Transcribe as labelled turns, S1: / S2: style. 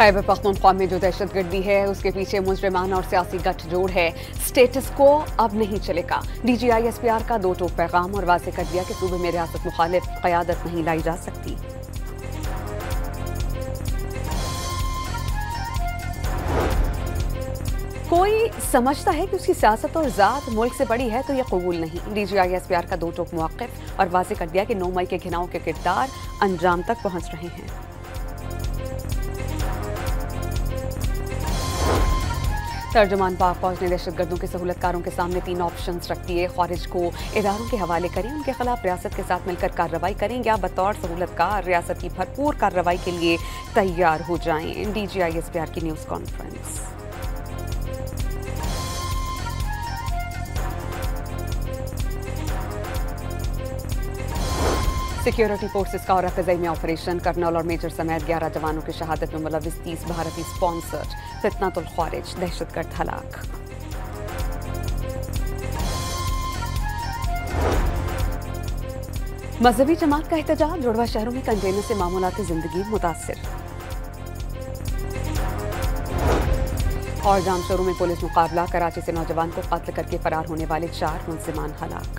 S1: खैबर पख्तूनख्वा में जो दहशतगर्दी है उसके पीछे मुजरिमाना और सियासी गठजोड़ है। स्टेटस को अब नहीं चलेगा। DGI-SPR का दो टोक पैगाम और वाज़ेह कर दिया कि सूबे में रियासत मुखालिफ क़यादत नहीं लाई जा सकती। कोई समझता है कि उसकी सियासत और ज़ात मुल्क से बड़ी है तो यह कबूल नहीं। DGI-SPR का दो टोक मौक़िफ़ और वाज़ेह कर दिया कि 9 मई के घिनाव के किरदार अंजाम तक पहुँच रहे हैं। तर्जुमान पाक फौज ने दहशतगर्दों के सहूलतकारों के सामने 3 ऑप्शंस रख दिए। खारिज को इदारों के हवाले करें, उनके खिलाफ रियासत के साथ मिलकर कार्रवाई करें या बतौर सहूलतकार रियासत की भरपूर कार्रवाई के लिए तैयार हो जाएं। DGI-SPR की न्यूज़ कॉन्फ्रेंस। सिक्योरिटी फोर्सेस का औरत में ऑपरेशन, कर्नल और मेजर समेत 11 जवानों की शहादत में मुलविस 30 भारतीय स्पॉन्सर्ड फितनतुल खारिज दहशतगर्द हलाक। मजहबी जमात का एहतजाज, जुड़वा शहरों में कंटेनर से मामूलाती जिंदगी मुतासिर। और जाम शोरों में पुलिस मुकाबला, कराची से नौजवान को कत्ल करके फरार होने वाले 4 मुलजिमान हलाक।